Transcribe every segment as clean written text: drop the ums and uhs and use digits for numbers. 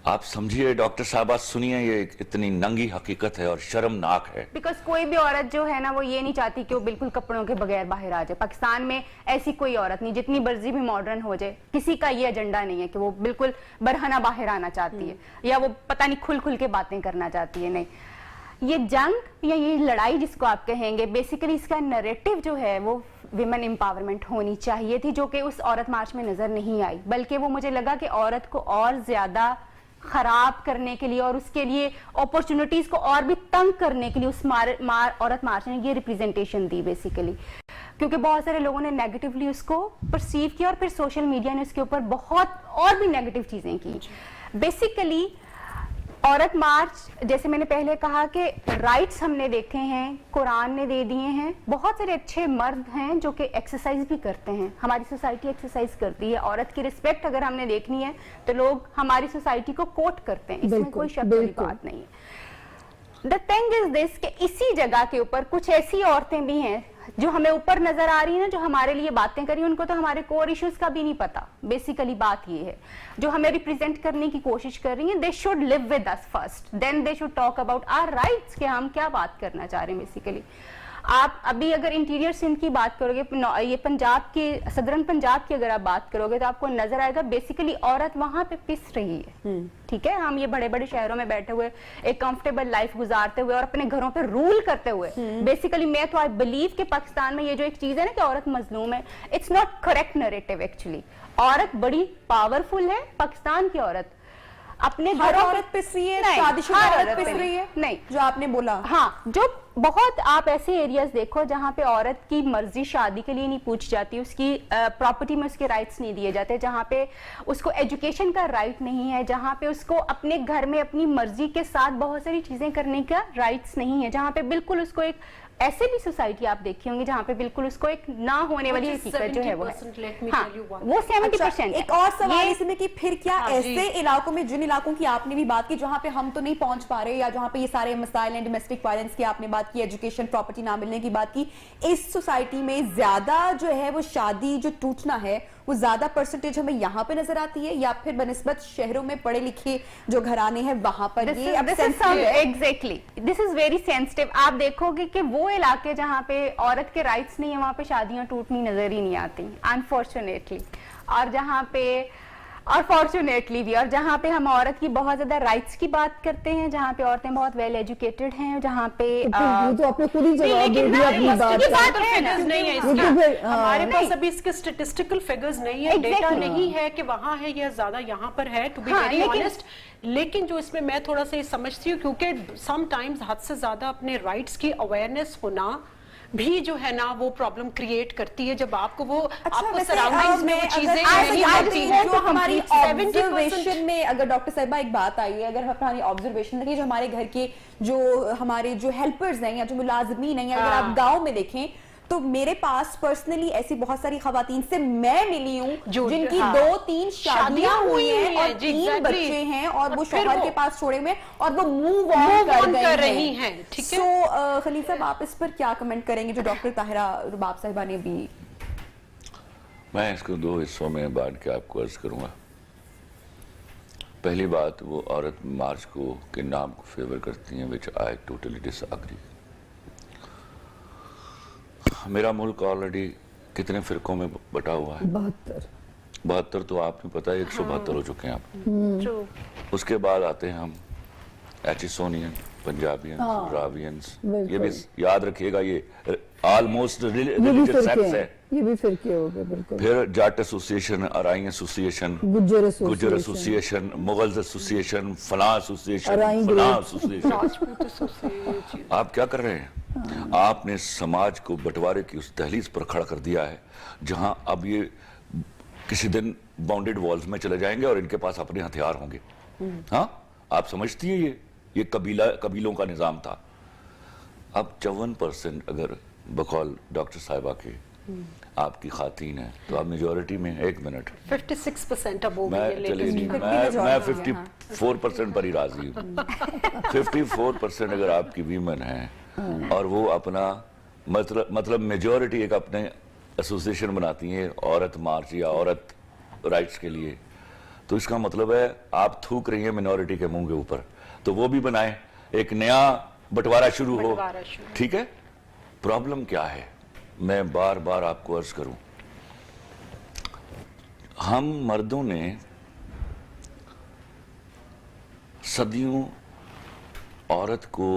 آپ سمجھیے ڈاکٹر صاحبہ سنیے یہ اتنی ننگی حقیقت ہے اور شرمناک ہے. بیکاز کوئی بھی عورت جو ہے نا وہ یہ نہیں چاہتی کہ وہ بالکل کپڑوں کے بغیر باہر آ جائے. پاکستان میں ایسی کوئی عورت نہیں جتنی مرضی بھی ماڈرن ہو جائے, کسی کا یہ ایجنڈا نہیں ہے کہ وہ بالکل برہنہ باہر آنا چاہتی ہے یا وہ پتہ نہیں کھل کھل کے باتیں کرنا چاہتی ہے. نہیں, یہ جنگ یا یہ لڑائی جس کو آپ کہیں گے, بیسیکلی اس کا نیریٹو جو ہے وہ ویمن امپاورمنٹ ہونی چاہیے تھی, جو کہ اس عورت مارچ میں نظر نہیں آئی. بلکہ وہ مجھے لگا کہ عورت کو اور زیادہ خراب کرنے کے لیے اور اس کے لیے اپورچونٹیز کو اور بھی تنگ کرنے کے لیے اس عورت مارچ نے یہ ریپریزنٹیشن دی بیسیکلی, کیونکہ بہت سارے لوگوں نے نیگیٹیولی اس کو پرسیو کیا اور پھر سوشل میڈیا نے اس کے اوپر بہت اور بھی نیگیٹیو چیزیں کی. بیسیکلی عورت مارچ, جیسے میں نے پہلے کہا کہ رائٹس ہم نے دیکھے ہیں, قرآن نے دے دیے ہیں, بہت سارے اچھے مرد ہیں جو کہ ایکسرسائز بھی کرتے ہیں, ہماری سوسائٹی ایکسرسائز کرتی ہے. عورت کی رسپیکٹ اگر ہم نے دیکھنی ہے تو لوگ ہماری سوسائٹی کو کوٹ کرتے ہیں, اس میں کوئی شک کی بات نہیں ہے. The thing is this کہ اسی جگہ کے اوپر کچھ ایسی عورتیں بھی ہیں جو ہمیں اوپر نظر آ رہی ہیں, جو ہمارے لیے باتیں کر رہی ہیں, ان کو تو ہمارے کور ایشوز کا بھی نہیں پتا. بیسیکلی بات یہ ہے, جو ہمیں ریپریزنٹ کرنے کی کوشش کر رہی ہیں, they should live with us first, then they should talk about our rights کہ ہم کیا بات کرنا چاہ رہے ہیں. بیسیکلی آپ ابھی اگر انٹیریئر سندھ کی بات کرو گے, یہ پنجاب کی, صدرن پنجاب کی اگر آپ بات کرو گے تو آپ کو نظر آئے گا بیسیکلی عورت وہاں پہ پس رہی ہے. ٹھیک ہے, ہم یہ بڑے بڑے شہروں میں بیٹھے ہوئے ایک کمفرٹیبل لائف گزارتے ہوئے اور اپنے گھروں پہ رول کرتے ہوئے, بیسیکلی میں تو آئی بلیو کہ پاکستان میں یہ جو ایک چیز ہے نا کہ عورت مظلوم ہے, it's not correct narrative. Actually عورت بڑی پاورفل ہے. پاکستان کی عورت اپنے گھروں عورت پس رہی ہے, شادی شدہ عورت پس رہی ہے, نہیں جو آپ نے بولا. ہاں, جو بہت آپ ایسے ایریاز دیکھو جہاں پہ عورت کی مرضی شادی کے لیے نہیں پوچھی جاتی, اس کی پراپرٹی میں اس کے رائٹس نہیں دیے جاتے, جہاں پہ اس کو ایجوکیشن کا رائٹ نہیں ہے, جہاں پہ اس کو اپنے گھر میں اپنی مرضی کے ساتھ بہت ساری چیزیں کرنے کا رائٹس نہیں ہے, جہاں پہ بالکل اس کو ایک ایسے بھی سوسائٹی آپ دیکھی ہوں گی جہاں پہ بالکل اس کو ایک نہ ہونے والی حقیقت جو ہے وہ وہ 70%. ایک اور سوال اس میں کہ پھر کیا ایسے علاقوں میں, جن علاقوں کی آپ نے بھی بات کی جہاں پہ ہم تو نہیں پہنچ پا رہے, یا جہاں پہ یہ سارے مسائل ہیں, ڈومیسٹک وائلنس کی آپ نے بات کی, ایجوکیشن, پراپرٹی نہ ملنے کی بات کی, اس سوسائٹی میں زیادہ جو ہے وہ شادی جو ٹوٹنا ہے وہ زیادہ پرسنٹیج ہمیں یہاں پہ نظر آتی ہے, یا پھر بنسبت شہروں میں پڑھے لکھے جو گھرانے ہیں وہاں پر یہ exactly this is very sensitive. آپ دیکھو گے کہ وہ علاقے جہاں پہ عورت کے رائٹس نہیں ہیں وہاں پہ شادیاں ٹوٹنی نظر ہی نہیں آتی انفارچونیٹلی, اور جہاں پہ اور فارچونیٹلی بھی, اور جہاں پہ ہم عورت کی بہت زیادہ رائٹس کی بات کرتے ہیں, جہاں پہ عورتیں بہت ویل ایجوکیٹڈ ہیں, جہاں پہ تو آپ نے خود ہی جواب دے دیا اپنی بات. ہمارے پاس ابھی اس کے اسٹیٹسٹیکل فگرز نہیں ہے, ڈیٹا نہیں ہے کہ وہاں ہے یا زیادہ یہاں پر ہے, ٹو بی ویری آنیسٹ. لیکن جو اس میں تھوڑا سا یہ سمجھتی ہوں کیونکہ سم ٹائمز حد سے زیادہ اپنے رائٹس کی اویئرنیس ہونا بھی جو ہے نا وہ پرابلم کریٹ کرتی ہے, جب آپ کو وہ آپ کو سراؤنڈنگز میں وہ چیزیں نہیں ہوتی ہیں. جو ہماری آبزرویشن میں, اگر ڈاکٹر صاحبہ ایک بات آئی ہے, اگر ہماری آبزرویشن دیکھیں جو ہمارے گھر کے جو ہمارے جو ہیلپرز ہیں یا جو ملازمین ہیں, اگر آپ گاؤں میں دیکھیں تو میرے پاس پرسنلی ایسی بہت ساری خواتین سے میں ملی ہوں جن کی 2-3 شادیاں ہوئی ہیں اور 3 بچے ہیں اور وہ شوہر کے پاس چھوڑے ہوئے اور وہ موو آن کر رہی ہیں. سو خلیل صاحب آپ اس پر کیا کمنٹ کریں گے جو ڈاکٹر طاہرہ رباب صاحبہ نے بھی؟ میں اس کو 2 حصوں میں بانٹ کے آپ کو عرض کروں گا. پہلی بات, وہ عورت مارچ کو کے نام کو فیور کرتی ہیں, which I totally disagree. میرا ملک آلریڈی کتنے فرقوں میں بٹا ہوا ہے, 72 تو آپ نے پتا ہے 172 ہو چکے ہیں آپ. اس کے بعد آتے ہیں ہم ایچیسونین, پنجابینز, راوینز, یہ بھی یاد رکھیے گا یہ آلموسٹ ریلیجس سیکٹس ہے, یہ بھی فرقے ہو گئے بالکل. پھر جاٹ ایسوسیشن, ارائی ایسوسیشن, گجر ایسوسیشن, مغلز ایسوسیشن, فلاں ایسوسیشن, فلاں ایسوسیشن. آپ کیا کر رہے ہیں؟ آپ نے سماج کو بٹوارے کی اس دہلیز پر کھڑا کر دیا ہے جہاں اب یہ کسی دن باؤنڈیڈ والز میں چلے جائیں گے اور ان کے پاس اپنے ہتھیار ہوں گے. ہاں, آپ سمجھتی ہیں یہ قبیلوں کا نظام تھا. اب 54% اگر بقول ڈاکٹر صاحبہ کے آپ کی خواتین ہیں تو آپ میجورٹی میں. 1 منٹ, 56% اب ہو گئی ہے, میں 54% پر ہی راضی ہوں. 54% اگر آپ کی ویمن ہیں اور وہ اپنا مطلب میجورٹی ایک اپنے ایسوسیشن بناتی ہیں عورت مارچ یا عورت رائٹس کے لیے, तो इसका मतलब है आप थूक रही हैं मिनॉरिटी के मुंह के ऊपर, तो वो भी बनाएं, एक नया बंटवारा शुरू हो, ठीक है। प्रॉब्लम क्या है, मैं बार बार आपको अर्ज करूं, हम मर्दों ने सदियों औरत को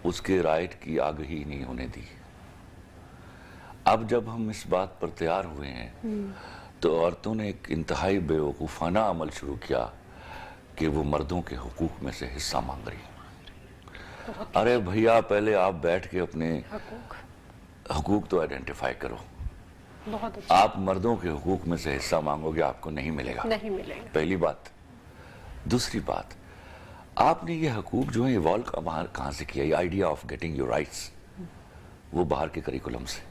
उसके राइट की आगाही नहीं होने दी। अब जब हम इस बात पर तैयार हुए हैं तो औरतों ने एक इंतहाई बेवकूफाना अमल शुरू किया कि वो मर्दों के हुकूक में से हिस्सा मांग रही। अरे भैया, पहले आप बैठ के अपने हुकूक तो आइडेंटिफाई करो। बहुत अच्छा। आप मर्दों के हुकूक में से हिस्सा मांगोगे, आपको नहीं मिलेगा, नहीं मिलेगा। पहली बात। दूसरी बात, आपने ये हकूक जो है इवॉल्व कहां से किया? ये idea of getting your rights, वो बाहर के करिकुलम से।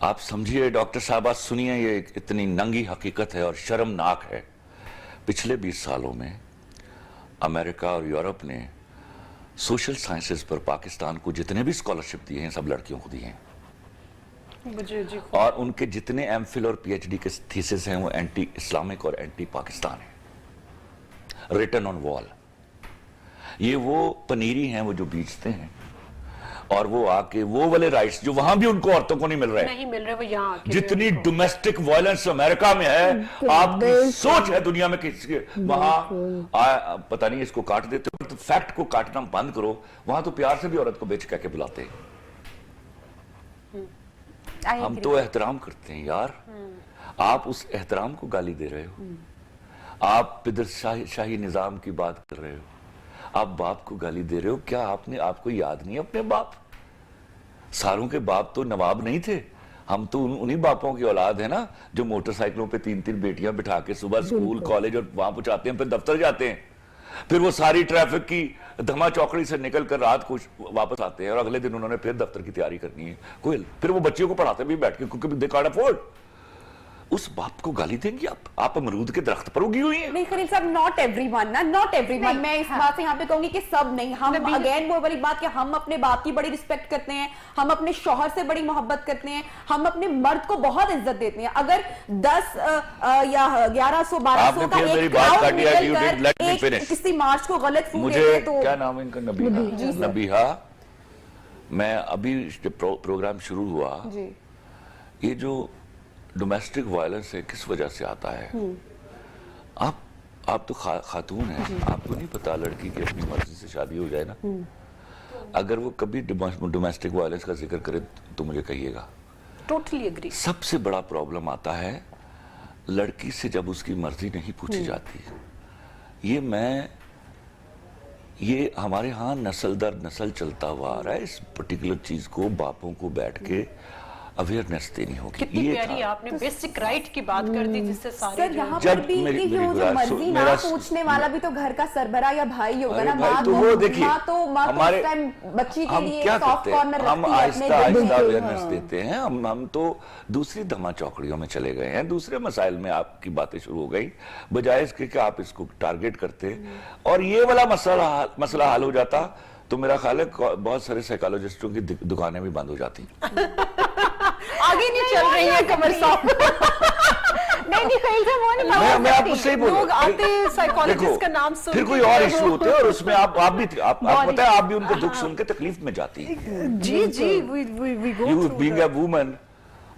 आप समझिए डॉक्टर साहबा, सुनिए, ये इतनी नंगी हकीकत है और शर्मनाक है। पिछले 20 सालों में अमेरिका और यूरोप ने सोशल साइंसेस पर पाकिस्तान को जितने भी स्कॉलरशिप दिए हैं सब लड़कियों को दिए हैं, जी। और उनके जितने एमफिल और पीएचडी के थीसिस हैं वो एंटी इस्लामिक और एंटी पाकिस्तान है, रिटन ऑन वॉल। ये वो पनीरी हैं वो जो बेचते हैं, और वो आके वो वाले राइट्स जो वहां भी उनको औरतों को नहीं मिल रहे, नहीं मिल रहे, वो यहाँ आके जितनी डोमेस्टिक वायलेंस अमेरिका में है, आपकी सोच है दुनिया में किसी वहां पता नहीं इसको काट देते हो, तो फैक्ट को काटना बंद करो। वहां तो प्यार से भी औरत को बेच के बुलाते हैं। हम तो एहतराम करते हैं यार, आप उस एहतराम को गाली दे रहे हो। आप पिदर शाही निजाम की बात कर रहे हो, आप बाप को गाली दे रहे हो। क्या आपको याद नहीं है अपने बाप? सारों के बाप तो नवाब नहीं थे, हम तो उन्हीं बापों की औलाद है ना, जो मोटरसाइकिलों पे 3-3 बेटियां बिठा के सुबह स्कूल कॉलेज और वहां पहुंचाते हैं, फिर दफ्तर जाते हैं, फिर वो सारी ट्रैफिक की धमा चौकड़ी से निकल कर रात को वापस आते हैं, और अगले दिन उन्होंने फिर दफ्तर की तैयारी करनी है। कोई फिर वो बच्चियों को पढ़ाते भी बैठ के, क्योंकि दे कांट अफोर्ड। उस बाप को गाली देंगे आप अमरूद के दरख्त पर उगी हुई हैं। नहीं खलील साहब, नॉट एवरीवन ना, नॉट एवरीवन। मैं इस बात से यहाँ पे कहूंगी कि सब नहीं। हम अगेन वो वाली बात कि हम अपने बाप की बड़ी रिस्पेक्ट करते हैं, हम अपने शौहर से बड़ी मोहब्बत करते हैं, हम अपने मर्द को बहुत इज्जत देते हैं। अगर 10 या 1100-1200 का एक क्राउड निकलकर किसी मार्च को गलत फूक देते तो क्या नाम है इनका? नबीहा। मैं अभी प्रोग्राम शुरू हुआ, ये जो डोमेस्टिक वायलेंस है किस वजह से आता है? आप तो खातून हैं, आपको नहीं पता लड़की की अपनी मर्जी से शादी हो जाए ना, अगर वो कभी डोमेस्टिक वायलेंस का जिक्र करे तो मुझे कहिएगा। Totally agree. सबसे बड़ा प्रॉब्लम आता है लड़की से जब उसकी मर्जी नहीं पूछी जाती। ये हमारे यहाँ नस्ल दर नस्ल चलता हुआ आ रहा है। इस पर्टिकुलर चीज को बापों को बैठ के अवेयरनेस देनी होगी। कितनी प्यारी आपने बेसिक राइट की बात कर दी, जिससे सारे सर यहाँ पर भी कि जो मर्जी ना पूछने वाला भी तो घर का सरबरा या भाई होगा ना। माँ तो हमारे बच्ची के लिए सॉफ्ट कॉर्नर हम आहिस्ता आहिस्ता अवेयरनेस देते हैं। हम तो दूसरी धमा चौकड़ियों में चले गए हैं, दूसरे मसाइल में आपकी बातें शुरू हो गई, बजाय इसके कि आप इसको टारगेट करते और ये वाला मसला हल हो जाता तो मेरा ख्याल है बहुत सारे साइकोलॉजिस्टों की दुकानें भी बंद हो जाती। आगे नहीं चल रही है कमर साहब। नहीं खलील साहब, वो नहीं, मैं आपको सही बोल रहा हूं। लोग आते हैं साइकोलॉजिस्ट का नाम सुन फिर कोई और इशू होते हैं और उसमें आप पता है आप भी उनके दुख सुन के तकलीफ में जाती है। जी we go you being a woman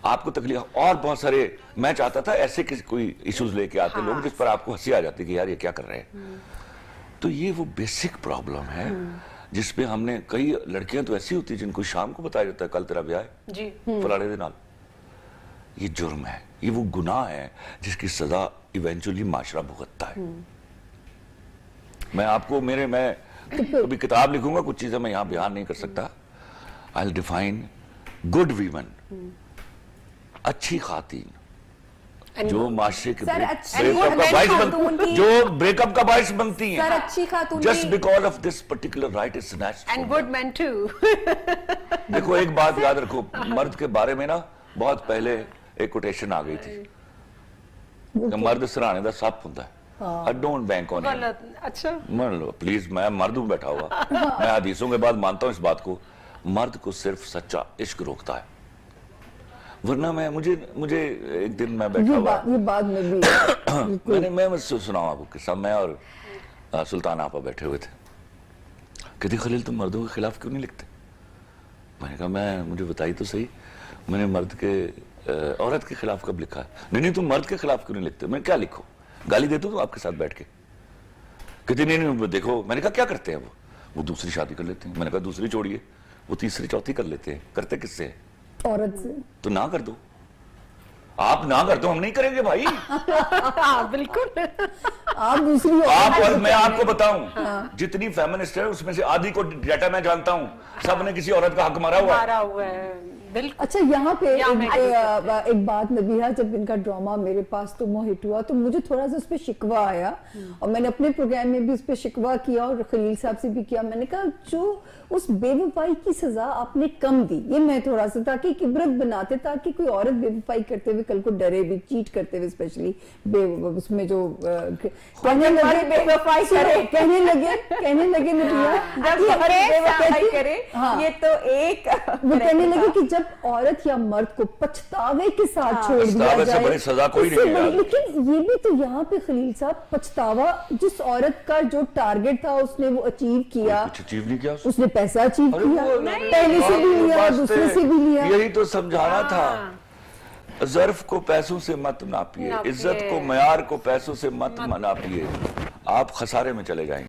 आपको तकलीफ और बहुत सारे। मैं चाहता था ऐसे कोई इश्यूज लेके आते लोग जिस पर आपको हंसी आ जाती कि यार ये क्या कर रहे हैं। तो ये वो बेसिक प्रॉब्लम है जिसपे हमने कई लड़कियां तो ऐसी होती जिनको शाम को बताया जाता है कल तेरा ब्याह है जी फलाने दे नाल। ये जुर्म है, ये वो गुनाह है जिसकी सजा इवेंचुअली माशरा भुगतता है। मैं अभी किताब लिखूंगा, कुछ चीजें मैं यहां बयान नहीं कर सकता। I will define good women, अच्छी खातीन जो माशरे के ब्रेकअप का बाइस बनती हैं। सर अच्छी खातून just because of this particular right is snatched and good man too. देखो एक बात याद रखो, मर्द के बारे में ना बहुत पहले एक कोटेशन आ गई थी कि मर्द सराहने का सप होता है। I don't bank on it. अच्छा मान लो प्लीज, मैं मर्द हूं बैठा हुआ, मैं हदीसों के बाद मानता हूं इस बात को। मर्द को सिर्फ सच्चा इश्क रोकता है, वरना मैं मुझे एक दिन मैं बैठा हुआ, ये बात में भी मैं सुनाऊं आपको किस्सा। मैं और सुल्तान आपा बैठे हुए थे, कहती खलील तुम मर्दों के खिलाफ क्यों नहीं लिखते? मैंने कहा मुझे बताइए तो सही, मैंने मर्द के औरत के खिलाफ कब लिखा है? नहीं तुम मर्द के खिलाफ क्यों नहीं लिखते? मैं क्या लिखूं, गाली देता हूं आपके साथ बैठ के? कहती नहीं देखो। मैंने कहा क्या करते हैं वो दूसरी शादी कर लेते हैं। मैंने कहा दूसरी छोड़िए, वो तीसरी चौथी कर लेते हैं। करते किससे है? औरत से। तो ना कर दो, आप ना कर दो, हम नहीं करेंगे भाई। बिल्कुल। आप दूसरी आप और मैं आपको बताऊं, जितनी फेमिनिस्ट है उसमें से आधी को डेटा मैं जानता हूं, सब ने किसी औरत का हक मारा हुआ है। बिल्कुल। अच्छा यहाँ पे एक बात नबीहा, जब इनका ड्रामा मेरे पास तो हिट हुआ तो मुझे थोड़ा सा उस पर शिकवा आया, और मैंने अपने प्रोग्राम में भी उस पर शिकवा किया और खलील साहब से भी किया। मैंने कहा जो उस बेवफाई की सजा आपने कम दी, ये मैं थोड़ा सा ताकि इबरत बनाते, ताकि कोई औरत बेवफाई करते हुए कल को डरे भी, चीट करते हुए स्पेशली उसमें जो कहने लगे बेवफाई करे, ये तो एक वो कहने लगे कि जब औरत या मर्द को पछतावे के साथ छोड़ दिया जाए, बड़ी सजा कोई नहीं है। लेकिन ये भी तो यहाँ पे खलील साहब, पछतावा जिस औरत का जो टारगेट था उसने वो अचीव किया, कुछ अचीव नहीं किया उसने पैसा अचीव किया, पहले से भी लिया, दूसरे से भी लिया। यही तो समझाना था, ज़र्फ को पैसों से मत नापिए, इज्जत को, मयार को पैसों से मत नापिए, आप खसारे में चले जाएंगे।